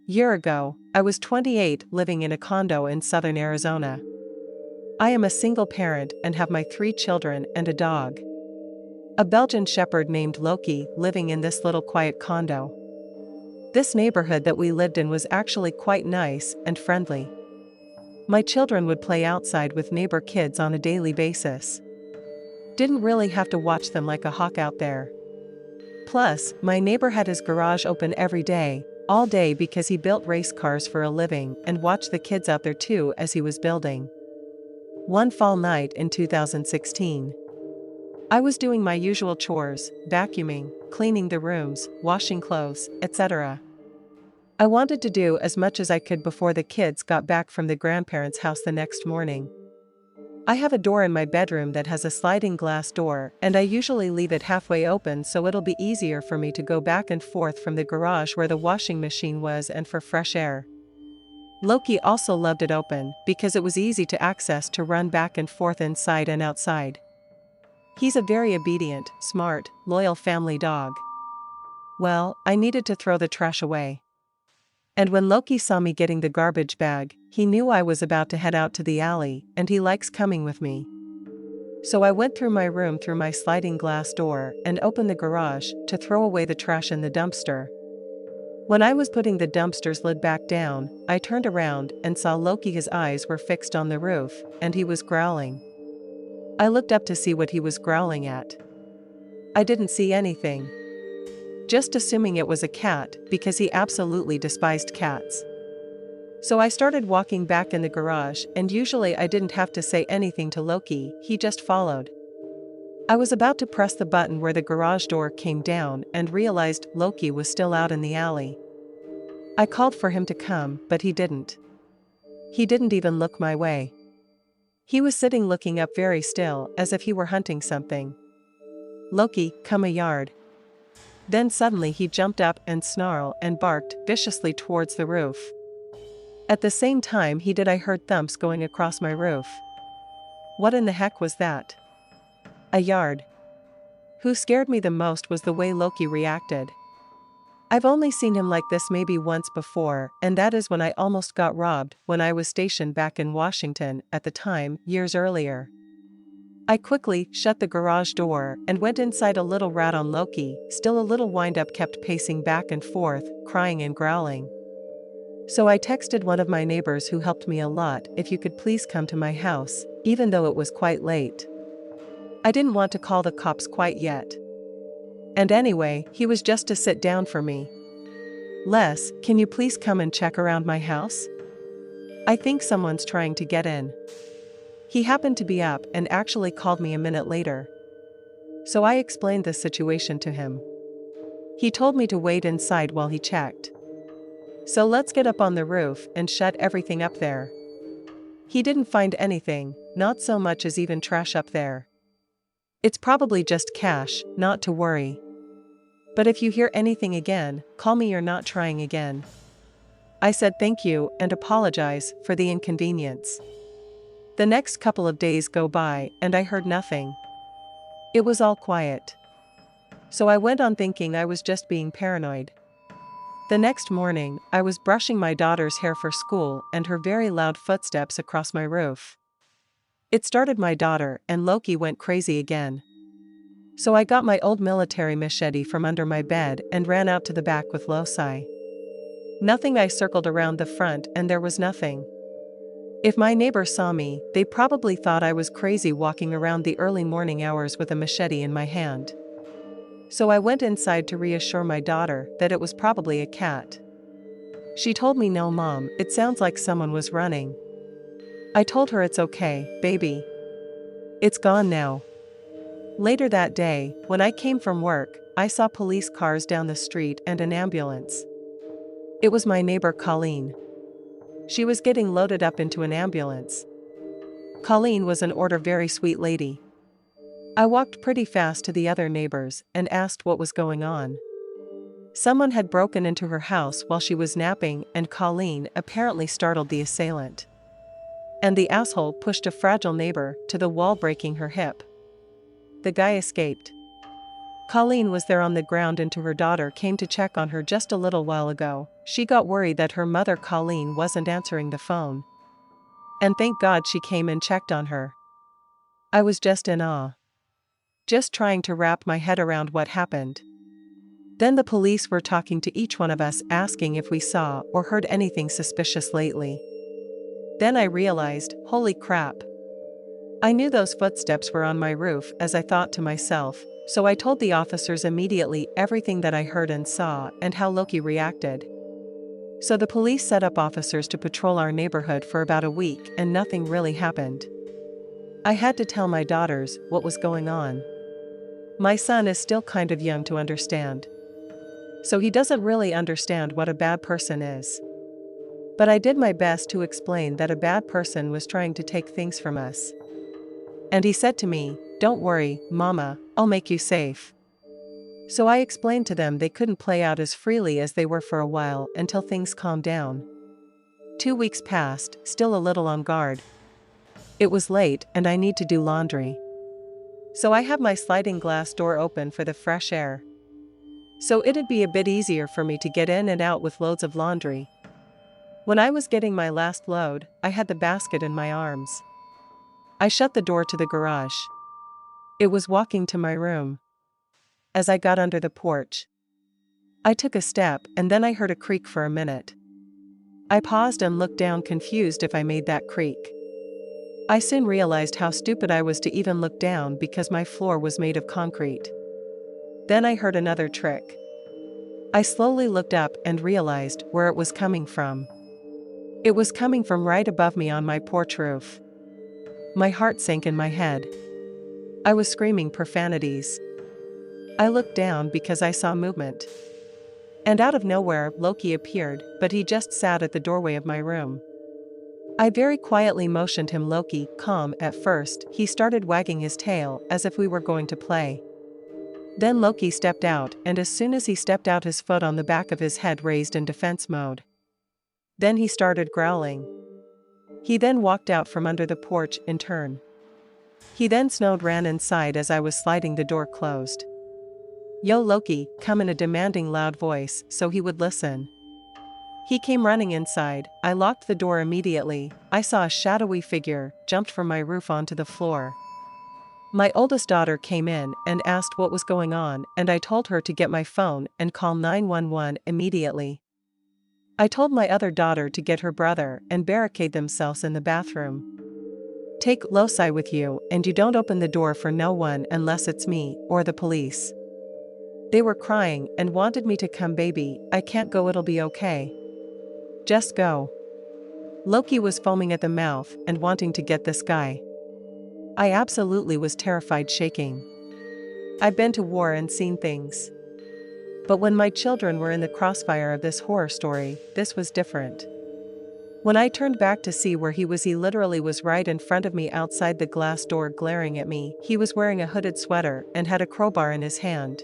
Year ago, I was 28 living in a condo in southern Arizona. I am a single parent and have my 3 children and a dog. A Belgian shepherd named Loki living in this little quiet condo. This neighborhood that we lived in was actually quite nice and friendly. My children would play outside with neighbor kids on a daily basis. Didn't really have to watch them like a hawk out there. Plus, my neighbor had his garage open every day, all day because he built race cars for a living and watched the kids out there too as he was building. One fall night in 2016. I was doing my usual chores, vacuuming, cleaning the rooms, washing clothes, etc. I wanted to do as much as I could before the kids got back from the grandparents' house the next morning. I have a door in my bedroom that has a sliding glass door, and I usually leave it halfway open so it'll be easier for me to go back and forth from the garage where the washing machine was and for fresh air. Loki also loved it open because it was easy to access to run back and forth inside and outside. He's a very obedient, smart, loyal family dog. Well, I needed to throw the trash away. And when Loki saw me getting the garbage bag, he knew I was about to head out to the alley, and he likes coming with me. So I went through my room through my sliding glass door and opened the garage to throw away the trash in the dumpster. When I was putting the dumpster's lid back down, I turned around and saw Loki. His eyes were fixed on the roof, and he was growling. I looked up to see what he was growling at. I didn't see anything. Just assuming it was a cat because he absolutely despised cats. So I started walking back in the garage, and usually I didn't have to say anything to Loki, he just followed. I was about to press the button where the garage door came down and realized Loki was still out in the alley. I called for him to come, but he didn't. He didn't even look my way. He was sitting looking up very still, as if he were hunting something. Loki, come a yard. Then suddenly he jumped up and snarled and barked viciously towards the roof. At the same time I heard thumps going across my roof. What in the heck was that? A yard. Who scared me the most was the way Loki reacted. I've only seen him like this maybe once before, and that is when I almost got robbed when I was stationed back in Washington at the time, years earlier. I quickly shut the garage door and went inside. A little rat on Loki, still a little wind up, kept pacing back and forth, crying and growling. So I texted one of my neighbors who helped me a lot if you could please come to my house, even though it was quite late. I didn't want to call the cops quite yet. And anyway, he was just to sit down for me. Les, can you please come and check around my house? I think someone's trying to get in. He happened to be up and actually called me a minute later. So I explained the situation to him. He told me to wait inside while he checked. So let's get up on the roof and shut everything up there. He didn't find anything, not so much as even trash up there. It's probably just cash, not to worry. But if you hear anything again, call me. You're not trying again. I said thank you and apologize for the inconvenience. The next couple of days go by and I heard nothing. It was all quiet. So I went on thinking I was just being paranoid. The next morning, I was brushing my daughter's hair for school and heard very loud footsteps across my roof. It started my daughter, and Loki went crazy again. So I got my old military machete from under my bed and ran out to the back with Loci. Nothing. I circled around the front and there was nothing. If my neighbors saw me, they probably thought I was crazy walking around the early morning hours with a machete in my hand. So I went inside to reassure my daughter that it was probably a cat. She told me, no mom, it sounds like someone was running. I told her it's okay, baby. It's gone now. Later that day, when I came from work, I saw police cars down the street and an ambulance. It was my neighbor Colleen. She was getting loaded up into an ambulance. Colleen was an very sweet lady. I walked pretty fast to the other neighbors and asked what was going on. Someone had broken into her house while she was napping, and Colleen apparently startled the assailant. And the asshole pushed a fragile neighbor to the wall, breaking her hip. The guy escaped. Colleen was there on the ground and her daughter came to check on her just a little while ago. She got worried that her mother Colleen wasn't answering the phone. And thank God she came and checked on her. I was just in awe. Just trying to wrap my head around what happened. Then the police were talking to each one of us asking if we saw or heard anything suspicious lately. Then I realized, holy crap. I knew those footsteps were on my roof as I thought to myself, so I told the officers immediately everything that I heard and saw and how Loki reacted. So the police set up officers to patrol our neighborhood for about a week and nothing really happened. I had to tell my daughters what was going on. My son is still kind of young to understand. So he doesn't really understand what a bad person is. But I did my best to explain that a bad person was trying to take things from us. And he said to me, "Don't worry, Mama, I'll make you safe." So I explained to them they couldn't play out as freely as they were for a while until things calmed down. 2 weeks passed, still a little on guard. It was late and I need to do laundry. So I have my sliding glass door open for the fresh air. So it'd be a bit easier for me to get in and out with loads of laundry. When I was getting my last load, I had the basket in my arms. I shut the door to the garage. It was walking to my room. As I got under the porch, I took a step and then I heard a creak for a minute. I paused and looked down, confused if I made that creak. I soon realized how stupid I was to even look down because my floor was made of concrete. Then I heard another trick. I slowly looked up and realized where it was coming from. It was coming from right above me on my porch roof. My heart sank in my head. I was screaming profanities. I looked down because I saw movement. And out of nowhere, Loki appeared, but he just sat at the doorway of my room. I very quietly motioned him. Loki, calm at first, he started wagging his tail as if we were going to play. Then Loki stepped out, and as soon as he stepped out, his foot on the back of his head raised in defense mode. Then he started growling. He then walked out from under the porch in turn. He then ran inside as I was sliding the door closed. "Yo Loki, come," in a demanding loud voice so he would listen. He came running inside. I locked the door immediately. I saw a shadowy figure jumped from my roof onto the floor. My oldest daughter came in and asked what was going on, and I told her to get my phone and call 911 immediately. I told my other daughter to get her brother and barricade themselves in the bathroom. Take Loci with you, and you don't open the door for no one unless it's me or the police. They were crying and wanted me to come. "Baby, I can't go, it'll be okay. Just go." Loki was foaming at the mouth and wanting to get this guy. I absolutely was terrified, shaking. I've been to war and seen things. But when my children were in the crossfire of this horror story, this was different. When I turned back to see where he literally was right in front of me outside the glass door glaring at me. He was wearing a hooded sweater and had a crowbar in his hand.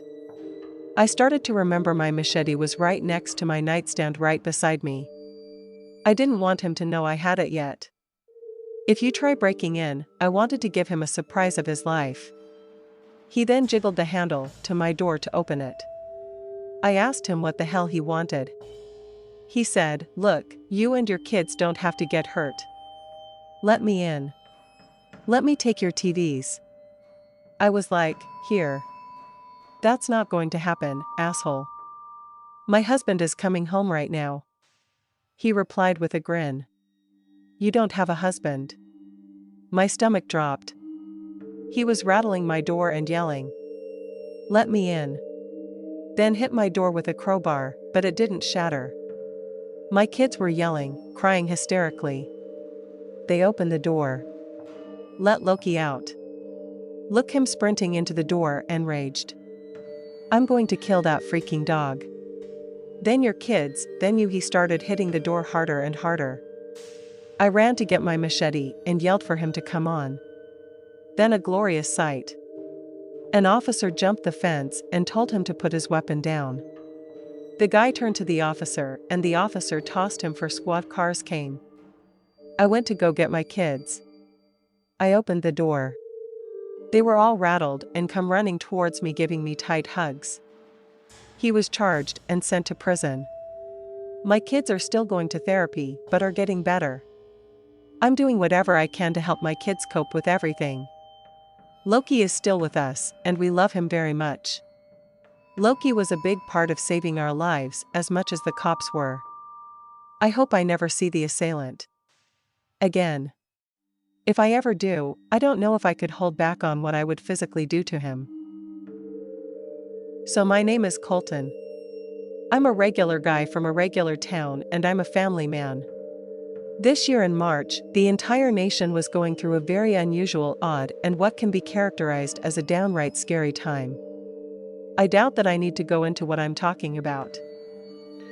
I started to remember my machete was right next to my nightstand right beside me. I didn't want him to know I had it yet. If you try breaking in, I wanted to give him a surprise of his life. He then jiggled the handle to my door to open it. I asked him what the hell he wanted. He said, "Look, you and your kids don't have to get hurt. Let me in. Let me take your TVs." I was like, "Here. That's not going to happen, asshole. My husband is coming home right now." He replied with a grin. "You don't have a husband." My stomach dropped. He was rattling my door and yelling, "Let me in." Then hit my door with a crowbar, but it didn't shatter. My kids were yelling, crying hysterically. They opened the door. "Let Loki out. Look, him sprinting into the door," enraged. "I'm going to kill that freaking dog. Then your kids, then you." He started hitting the door harder and harder. I ran to get my machete and yelled for him to come on. Then a glorious sight. An officer jumped the fence and told him to put his weapon down. The guy turned to the officer and the officer tossed him for squad cars came. I went to go get my kids. I opened the door. They were all rattled and come running towards me, giving me tight hugs. He was charged and sent to prison. My kids are still going to therapy, but are getting better. I'm doing whatever I can to help my kids cope with everything. Loki is still with us, and we love him very much. Loki was a big part of saving our lives as much as the cops were. I hope I never see the assailant again. If I ever do, I don't know if I could hold back on what I would physically do to him. So my name is Colton. I'm a regular guy from a regular town, and I'm a family man. This year in March, the entire nation was going through a very unusual, odd, and what can be characterized as a downright scary time. I doubt that I need to go into what I'm talking about.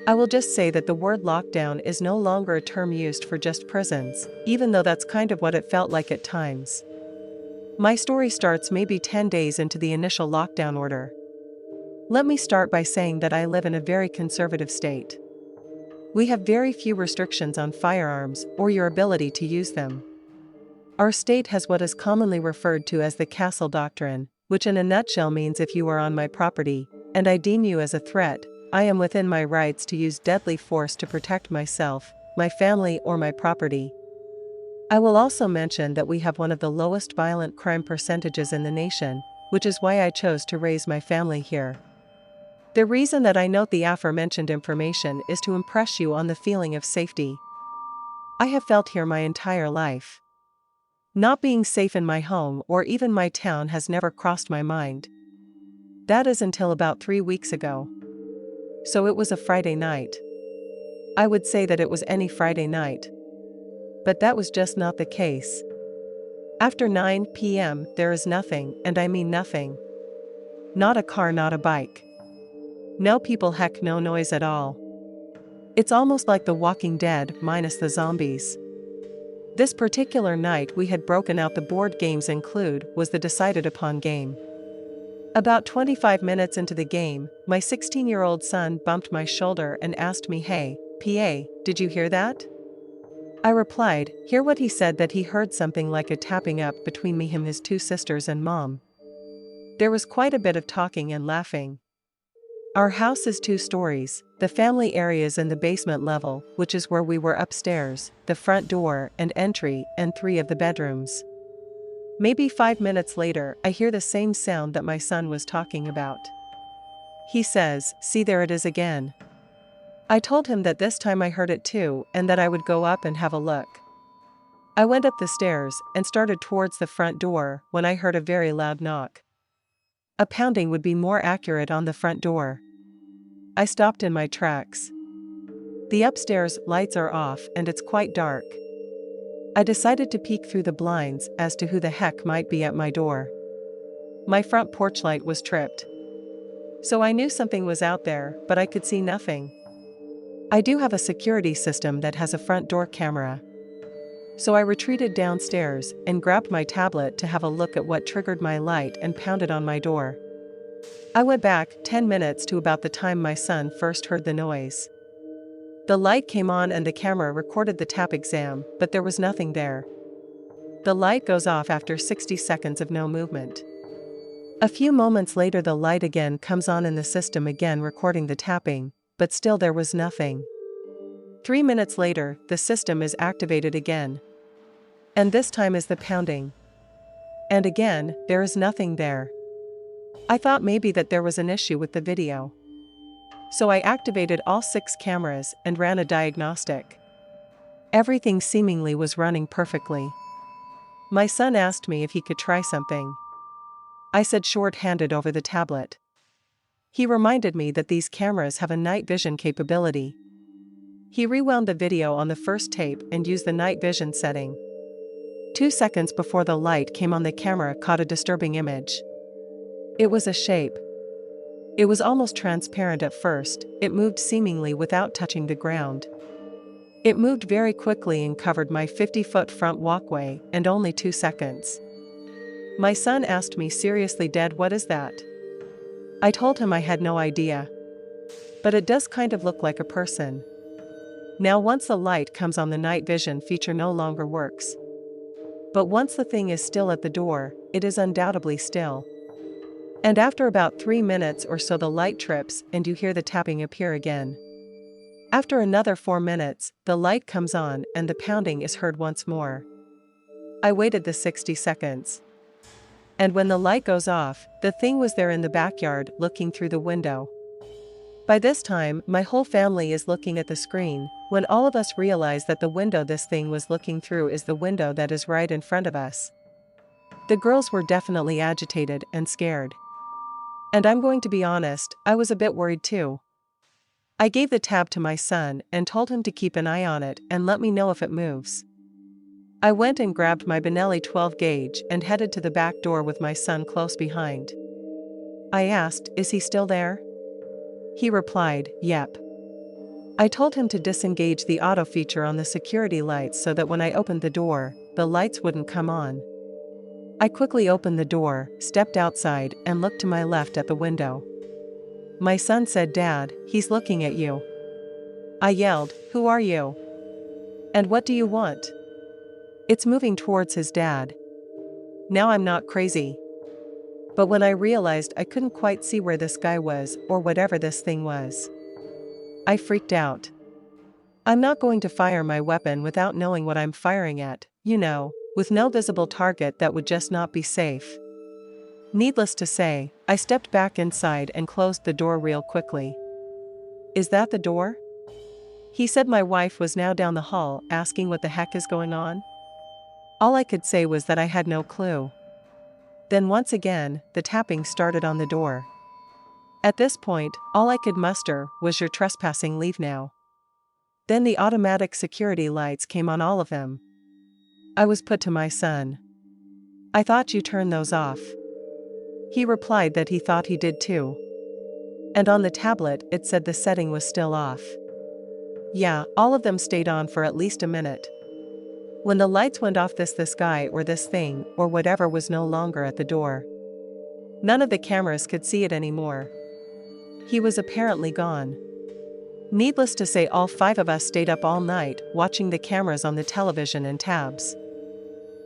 I will just say that the word lockdown is no longer a term used for just prisons, even though that's kind of what it felt like at times. My story starts maybe 10 days into the initial lockdown order. Let me start by saying that I live in a very conservative state. We have very few restrictions on firearms or your ability to use them. Our state has what is commonly referred to as the castle doctrine, which in a nutshell means if you are on my property, and I deem you as a threat, I am within my rights to use deadly force to protect myself, my family, or my property. I will also mention that we have one of the lowest violent crime percentages in the nation, which is why I chose to raise my family here. The reason that I note the aforementioned information is to impress you on the feeling of safety I have felt here my entire life. Not being safe in my home or even my town has never crossed my mind. That is until about 3 weeks ago. So it was a Friday night. I would say that it was any Friday night. But that was just not the case. After 9 p.m., there is nothing, and I mean nothing. Not a car, not a bike. No people, heck, no noise at all. It's almost like The Walking Dead, minus the zombies. This particular night we had broken out the board games include was the decided upon game. About 25 minutes into the game, my 16-year-old son bumped my shoulder and asked me, "Hey, PA, did you hear that?" I replied, "Hear what?" He said that he heard something like a tapping up between me, him, his 2 sisters, and mom. There was quite a bit of talking and laughing. Our house is 2 stories, the family area is in the basement level, which is where we were upstairs, the front door and entry, and 3 of the bedrooms. Maybe 5 minutes later, I hear the same sound that my son was talking about. He says, "See, there it is again." I told him that this time I heard it too, and that I would go up and have a look. I went up the stairs and started towards the front door when I heard a very loud knock. A pounding would be more accurate on the front door. I stopped in my tracks. The upstairs lights are off and it's quite dark. I decided to peek through the blinds as to who the heck might be at my door. My front porch light was tripped. So I knew something was out there, but I could see nothing. I do have a security system that has a front door camera. So I retreated downstairs and grabbed my tablet to have a look at what triggered my light and pounded on my door. I went back 10 minutes to about the time my son first heard the noise. The light came on and the camera recorded the tap exam, but there was nothing there. The light goes off after 60 seconds of no movement. A few moments later the light again comes on in the system, again recording the tapping, but still there was nothing. 3 minutes later, the system is activated again. And this time is the pounding. And again, there is nothing there. I thought maybe that there was an issue with the video. So I activated all 6 cameras and ran a diagnostic. Everything seemingly was running perfectly. My son asked me if he could try something. I said short-handed over the tablet. He reminded me that these cameras have a night vision capability. He rewound the video on the first tape and used the night vision setting. 2 seconds before the light came on, the camera caught a disturbing image. It was a shape. It was almost transparent at first, it moved seemingly without touching the ground. It moved very quickly and covered my 50-foot front walkway in only 2 seconds. My son asked me seriously, "Dad, what is that?" I told him I had no idea. But it does kind of look like a person. Now once the light comes on, the night vision feature no longer works. But once the thing is still at the door, it is undoubtedly still. And after about 3 minutes or so the light trips and you hear the tapping appear again. After another 4 minutes, the light comes on and the pounding is heard once more. I waited the 60 seconds. And when the light goes off, the thing was there in the backyard looking through the window. By this time, my whole family is looking at the screen, when all of us realize that the window this thing was looking through is the window that is right in front of us. The girls were definitely agitated and scared. And I'm going to be honest, I was a bit worried too. I gave the tab to my son and told him to keep an eye on it and let me know if it moves. I went and grabbed my Benelli 12 gauge and headed to the back door with my son close behind. I asked, "Is he still there?" He replied, "Yep." I told him to disengage the auto feature on the security lights so that when I opened the door, the lights wouldn't come on. I quickly opened the door, stepped outside, and looked to my left at the window. My son said, "Dad, he's looking at you." I yelled, "Who are you? And what do you want?" It's moving towards his dad. Now I'm not crazy. But when I realized I couldn't quite see where this guy was, or whatever this thing was, I freaked out. I'm not going to fire my weapon without knowing what I'm firing at, with no visible target. That would just not be safe. Needless to say, I stepped back inside and closed the door real quickly. "Is that the door?" He said. My wife was now down the hall asking what the heck is going on. All I could say was that I had no clue. Then once again, the tapping started on the door. At this point, all I could muster was, "You're trespassing, leave now." Then the automatic security lights came on, all of them. I was put to my son. "I thought you turned those off." He replied that he thought he did too. And on the tablet it said the setting was still off. Yeah, all of them stayed on for at least a minute. When the lights went off, this guy or this thing or whatever was no longer at the door. None of the cameras could see it anymore. He was apparently gone. Needless to say, all 5 of us stayed up all night watching the cameras on the television and tabs.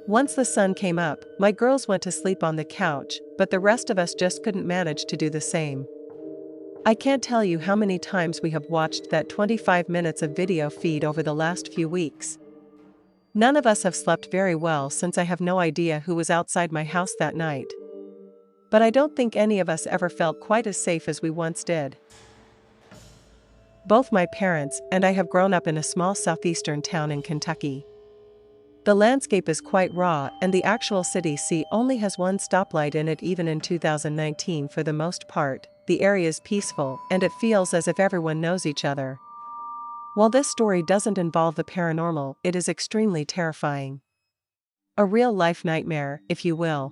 Once the sun came up, my girls went to sleep on the couch, but the rest of us just couldn't manage to do the same. I can't tell you how many times we have watched that 25 minutes of video feed over the last few weeks. None of us have slept very well since I have no idea who was outside my house that night. But I don't think any of us ever felt quite as safe as we once did. Both my parents and I have grown up in a small southeastern town in Kentucky. The landscape is quite raw and the actual city only has one stoplight in it. Even in 2019, for the most part, the area is peaceful and it feels as if everyone knows each other. While this story doesn't involve the paranormal, it is extremely terrifying. A real-life nightmare, if you will.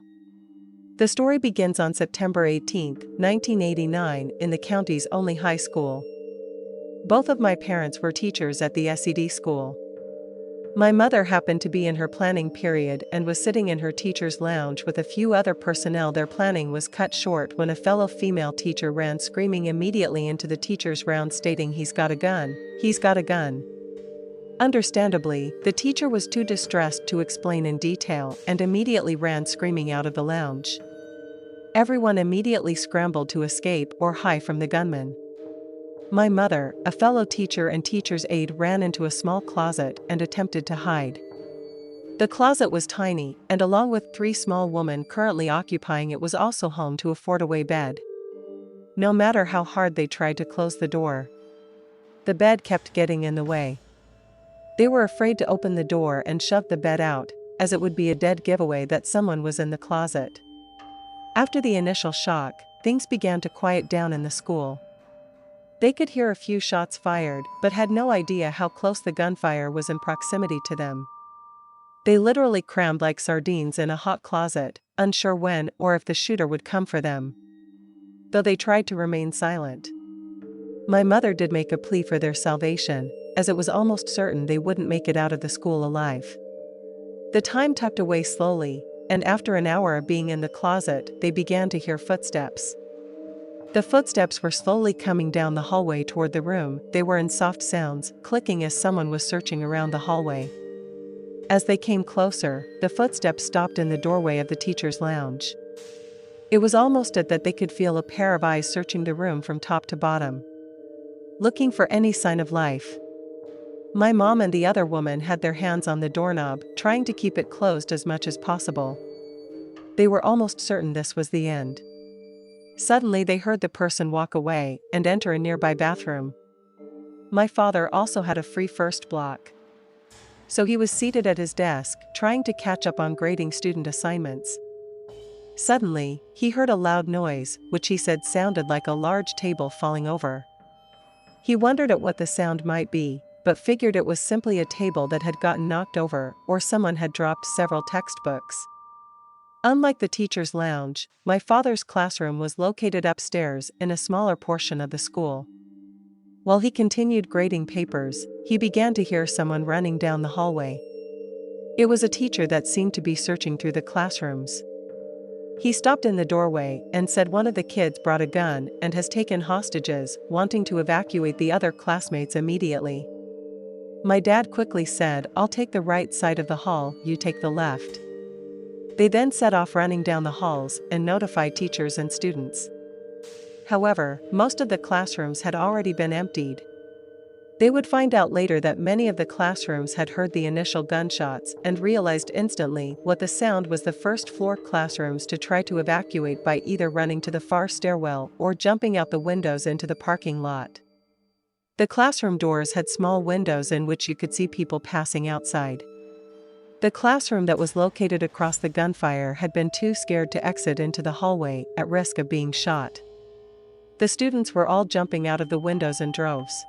The story begins on September 18, 1989, in the county's only high school. Both of my parents were teachers at the SED school. My mother happened to be in her planning period and was sitting in her teacher's lounge with a few other personnel. Their planning was cut short when a fellow female teacher ran screaming immediately into the teacher's round stating, "He's got a gun, he's got a gun." Understandably, the teacher was too distressed to explain in detail and immediately ran screaming out of the lounge. Everyone immediately scrambled to escape or hide from the gunman. My mother, a fellow teacher and teacher's aide, ran into a small closet and attempted to hide. The closet was tiny, and along with 3 small women currently occupying it, was also home to a 4-way bed. No matter how hard they tried to close the door, the bed kept getting in the way. They were afraid to open the door and shove the bed out, as it would be a dead giveaway that someone was in the closet. After the initial shock, things began to quiet down in the school. They could hear a few shots fired, but had no idea how close the gunfire was in proximity to them. They literally crammed like sardines in a hot closet, unsure when or if the shooter would come for them, though they tried to remain silent. My mother did make a plea for their salvation, as it was almost certain they wouldn't make it out of the school alive. The time tucked away slowly, and after an hour of being in the closet, they began to hear footsteps. The footsteps were slowly coming down the hallway toward the room. They were in soft sounds, clicking as someone was searching around the hallway. As they came closer, the footsteps stopped in the doorway of the teacher's lounge. It was almost as that they could feel a pair of eyes searching the room from top to bottom, looking for any sign of life. My mom and the other woman had their hands on the doorknob, trying to keep it closed as much as possible. They were almost certain this was the end. Suddenly they heard the person walk away and enter a nearby bathroom. My father also had a free first block, so he was seated at his desk, trying to catch up on grading student assignments. Suddenly, he heard a loud noise, which he said sounded like a large table falling over. He wondered at what the sound might be, but figured it was simply a table that had gotten knocked over or someone had dropped several textbooks. Unlike the teacher's lounge, my father's classroom was located upstairs in a smaller portion of the school. While he continued grading papers, he began to hear someone running down the hallway. It was a teacher that seemed to be searching through the classrooms. He stopped in the doorway and said one of the kids brought a gun and has taken hostages, wanting to evacuate the other classmates immediately. My dad quickly said, "I'll take the right side of the hall, you take the left." They then set off running down the halls and notified teachers and students. However, most of the classrooms had already been emptied. They would find out later that many of the classrooms had heard the initial gunshots and realized instantly what the sound was. The first floor classrooms to try to evacuate by either running to the far stairwell or jumping out the windows into the parking lot. The classroom doors had small windows in which you could see people passing outside. The classroom that was located across the gunfire had been too scared to exit into the hallway, at risk of being shot. The students were all jumping out of the windows in droves.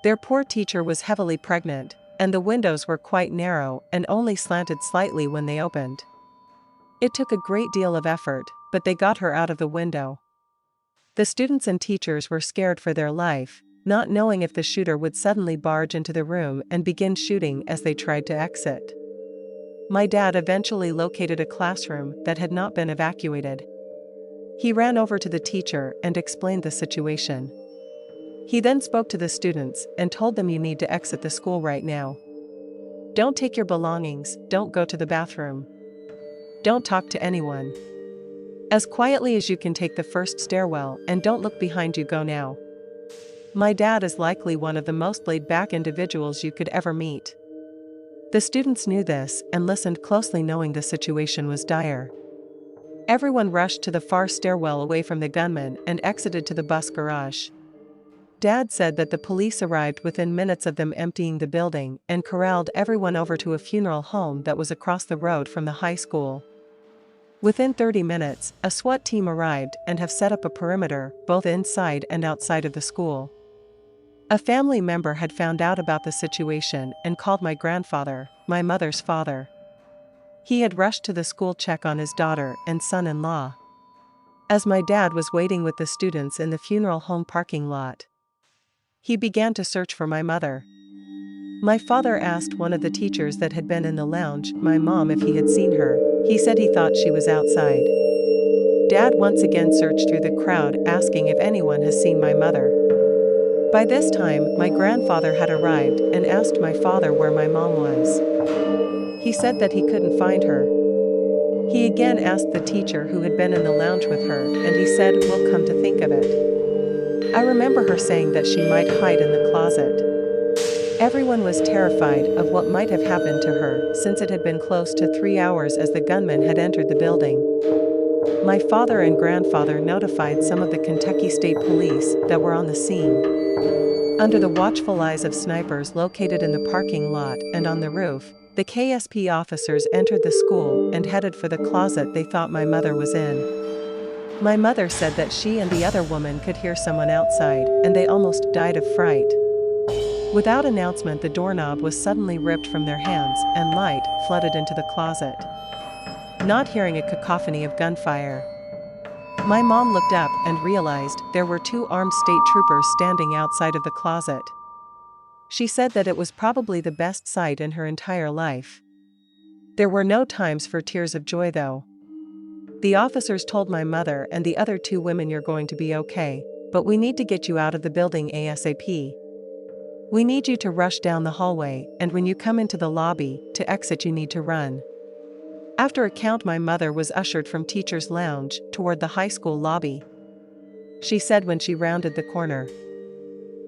Their poor teacher was heavily pregnant, and the windows were quite narrow and only slanted slightly when they opened. It took a great deal of effort, but they got her out of the window. The students and teachers were scared for their life, not knowing if the shooter would suddenly barge into the room and begin shooting as they tried to exit. My dad eventually located a classroom that had not been evacuated. He ran over to the teacher and explained the situation. He then spoke to the students and told them, "You need to exit the school right now. Don't take your belongings, don't go to the bathroom. Don't talk to anyone. As quietly as you can, take the first stairwell and don't look behind you, go now." My dad is likely one of the most laid-back individuals you could ever meet. The students knew this and listened closely, knowing the situation was dire. Everyone rushed to the far stairwell away from the gunman and exited to the bus garage. Dad said that the police arrived within minutes of them emptying the building and corralled everyone over to a funeral home that was across the road from the high school. Within 30 minutes, a SWAT team arrived and have set up a perimeter, both inside and outside of the school. A family member had found out about the situation and called my grandfather, my mother's father. He had rushed to the school to check on his daughter and son-in-law. As my dad was waiting with the students in the funeral home parking lot, he began to search for my mother. My father asked one of the teachers that had been in the lounge, my mom, if he had seen her. He said he thought she was outside. Dad once again searched through the crowd, asking if anyone has seen my mother. By this time, my grandfather had arrived and asked my father where my mom was. He said that he couldn't find her. He again asked the teacher who had been in the lounge with her, and he said, "Well, come to think of it, I remember her saying that she might hide in the closet." Everyone was terrified of what might have happened to her, since it had been close to 3 hours as the gunman had entered the building. My father and grandfather notified some of the Kentucky State Police that were on the scene. Under the watchful eyes of snipers located in the parking lot and on the roof, the KSP officers entered the school and headed for the closet they thought my mother was in. My mother said that she and the other woman could hear someone outside, and they almost died of fright. Without announcement, the doorknob was suddenly ripped from their hands and light flooded into the closet. Not hearing a cacophony of gunfire, my mom looked up and realized there were 2 armed state troopers standing outside of the closet. She said that it was probably the best sight in her entire life. There were no times for tears of joy though. The officers told my mother and the other 2 women, "You're going to be okay, but we need to get you out of the building ASAP." We need you to rush down the hallway, and when you come into the lobby, to exit you need to run. After a count, my mother was ushered from teacher's lounge toward the high school lobby. She said when she rounded the corner.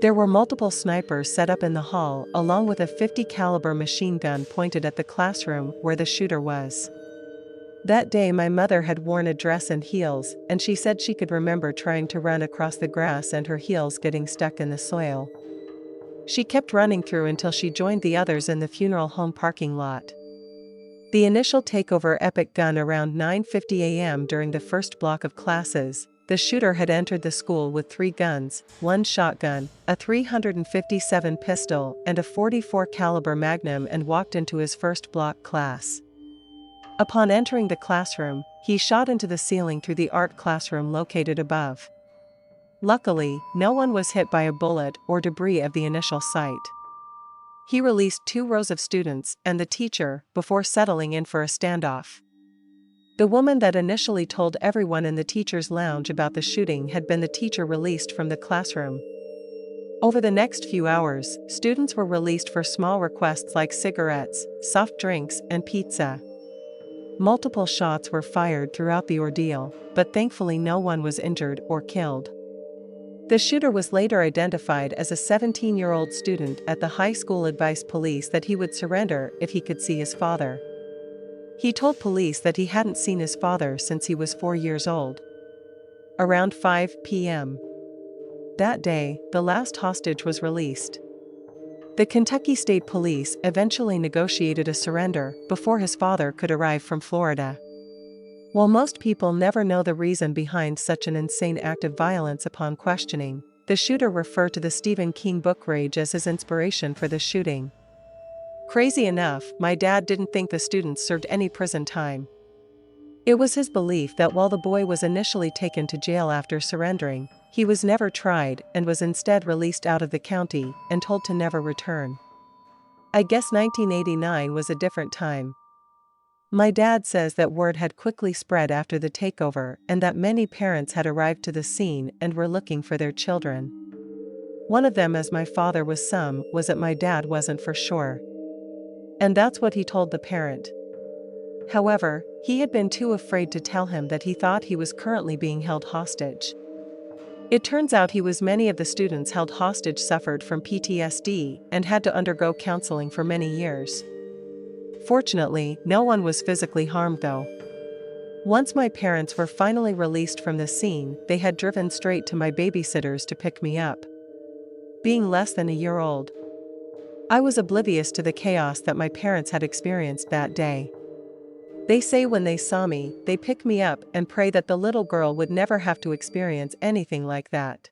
There were multiple snipers set up in the hall, along with a .50 caliber machine gun pointed at the classroom where the shooter was. That day my mother had worn a dress and heels, and she said she could remember trying to run across the grass and her heels getting stuck in the soil. She kept running through until she joined the others in the funeral home parking lot. The initial takeover epic gun around 9:50 a.m. during the first block of classes. The shooter had entered the school with 3 guns, 1 shotgun, a .357 pistol, and a .44 caliber Magnum, and walked into his first block class. Upon entering the classroom, he shot into the ceiling through the art classroom located above. Luckily, no one was hit by a bullet or debris of the initial sight. He released 2 rows of students and the teacher before settling in for a standoff. The woman that initially told everyone in the teacher's lounge about the shooting had been the teacher released from the classroom. Over the next few hours, students were released for small requests like cigarettes, soft drinks, and pizza. Multiple shots were fired throughout the ordeal, but thankfully no one was injured or killed. The shooter was later identified as a 17-year-old student at the high school. Advised police that he would surrender if he could see his father. He told police that he hadn't seen his father since he was 4 years old. Around 5 p.m. that day, the last hostage was released. The Kentucky State Police eventually negotiated a surrender before his father could arrive from Florida. While most people never know the reason behind such an insane act of violence upon questioning, the shooter referred to the Stephen King book Rage as his inspiration for the shooting. Crazy enough, my dad didn't think the students served any prison time. It was his belief that while the boy was initially taken to jail after surrendering, he was never tried and was instead released out of the county and told to never return. I guess 1989 was a different time. My dad says that word had quickly spread after the takeover and that many parents had arrived to the scene and were looking for their children. One of them, as my father was some, was that my dad wasn't for sure. And that's what he told the parent. However, he had been too afraid to tell him that he thought he was currently being held hostage. It turns out he was. Many of the students held hostage suffered from PTSD and had to undergo counseling for many years. Fortunately, no one was physically harmed though. Once my parents were finally released from the scene, they had driven straight to my babysitters to pick me up. Being less than a year old, I was oblivious to the chaos that my parents had experienced that day. They say when they saw me, they picked me up and pray that the little girl would never have to experience anything like that.